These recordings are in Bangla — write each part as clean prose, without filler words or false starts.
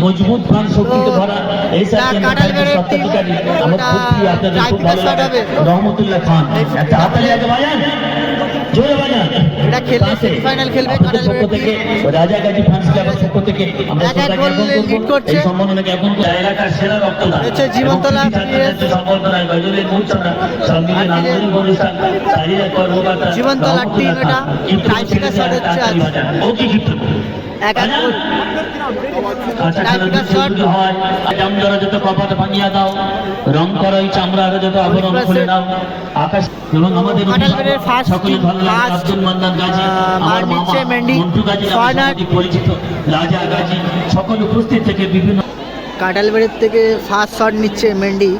মজবুত প্রাণ শক্তিতে ভরা এই স্বত্বাধিকারী আমার খুব প্রিয়, আপনাদের খুব ভালো লাগে রহমতুল্লাহ খান। একটা হাতালি আগে বাজান, জোরে বাজান। এটা খেলবে সেমিফাইনাল খেলবে পক্ষ থেকে রাজা গাজী ফ্যান্স ক্লাবের পক্ষ থেকে আমরা শ্রদ্ধা জ্ঞাপন করব। এই সম্মাননা জ্ঞাপন করব এলাকার সেরা রক্তদান হচ্ছে জীবনতলা সম্বর্ধনায় গজলের মূর্ছনা সঙ্গীতে নান্দনিক অনুষ্ঠান শারীরিক কর্মকর্তা জীবনতলা টিম এটা টাইপিকা শট হচ্ছে আজ ও কি ক্ষিপ্ত এক এক গোল টাইপিকা শট হয়। জামদারা যত কপাট ভাঙিয়া দাও, রং করাই চামড়ার যত আবরণ খুলে নাও। আকাশ এবং আমাদের সকলের ভালো লাগে আব্দুল মান্নান গাজী, আমার মামা মন্টু গাজী পরিচিত রাজা গাজী, সকল উপস্থিত থেকে বিভিন্ন কাঁঠালবাড়ির থেকে ফার্স্ট শট নিচ্ছে মেন্ডি।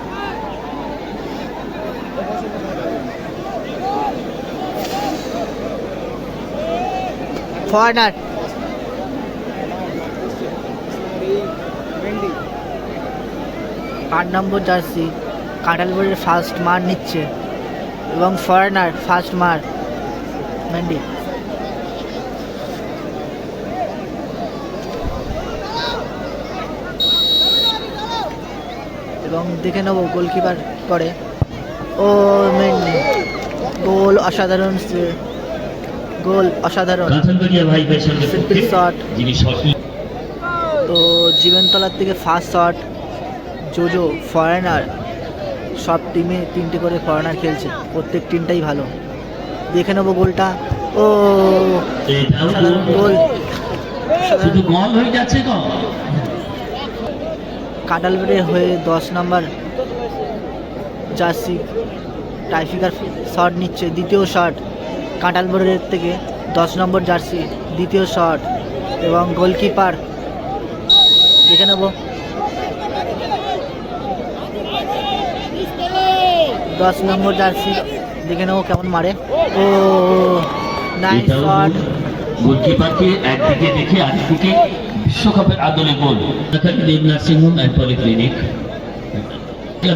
কর্নার 8 নম্বর জার্সি কাঁঠালবাড়ির ফার্স্ট মার নিচ্ছে এবং ফরেনার ফার্স্ট মার মেন্ডি। এবং দেখে নেব গোলকিপার করে ও মেন্ডি গোল অসাধারণ, গোল অসাধারণ শট। তো জীবনতলার থেকে ফার্স্ট শট জোজো ফরেনার, সব টিমে 3টে করে ফরেনার খেলছে, প্রত্যেক টিমটাই ভালো। দেখে নেবো গোলটা, ও গোল হয়ে যাচ্ছে। কাঁঠালবাড়ি হয়ে 10 নম্বর জার্সি টাইফিকার শট নিচ্ছে, দ্বিতীয় শট কাঁঠালবাড়ির থেকে 10 নম্বর জার্সি দ্বিতীয় শট এবং গোলকিপার দেখে নেব 10 নম্বর জার্সি, দেখে নেবো কেমন মারে। ও নাইস শট। গোলকিপারকে একদিকে দেখে আরেকদিকে বিশ্বকাপের আদলে গোল। নার্সিংহোম অ্যান্ড পলিক্লিনিক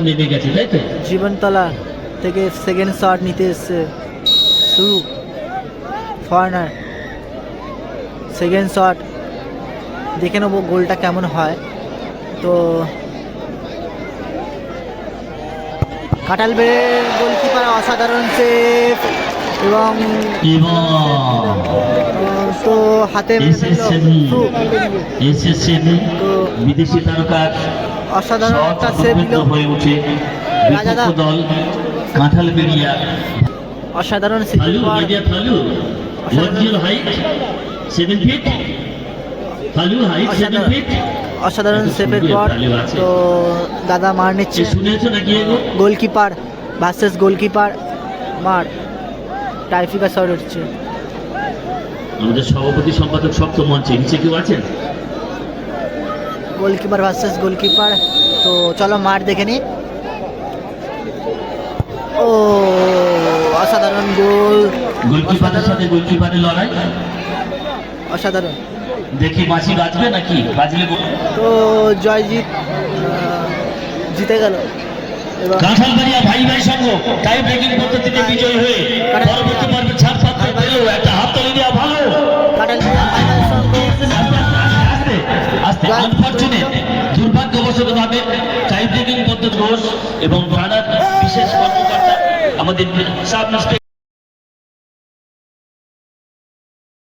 নেমে গেছে, তাই তো? জীবনতলা থেকে সেকেন্ড শট নিতে এসছে শুরু ফরেনার, সেকেন্ড শট দেখে নেবো গোলটা কেমন হয়। তো কাঁঠালবাড়ির গোলকিপার অসাধারণ সেভ এবং তো হাতে বিদেশি তারকার অসাধারণ একটা সেভ হয়ে উঠে দল কাঁঠালবেড়িয়া অসাধারণ অসাধারণ সেভের পর তো দাদা মার নিচ্ছে, গোলকিপার ভার্সেস গোলকিপার মার, টাইফিকা শট হচ্ছে। আমাদের সভাপতি সম্পাদক সপ্ত মঞ্চে নিচে কেউ আছেন? গোলকিপার ভার্সেস গোলকিপার, তো চলো মার দেখে নি। ও অসাধারণ গোল, গোলকিপারের সাথে গোলকিপারের লড়াই অসাধারণ। দেখি বাঁশি বাজবে নাকি? বাজলে তো জয়জিৎ জিতে গেল এবং কাঁঠালবাড়িয়া ভাই ভাই সঙ্গ টাই ব্রেকিং পদ্ধতিতে বিজয় হয়ে পরবর্তী পর্বে ছাপ পাত্র পেল। একটা হাত তালি দেওয়া ভালো। কাঁঠালবাড়িয়া ভাই ভাই সঙ্গ আস্তে আনফরচুনেট দুর্ভাগ্যবশত ভাবে টাই ব্রেকিং পদ্ধতি দোষ এবং থানার বিশেষ কর্মকর্তা আমাদের সাব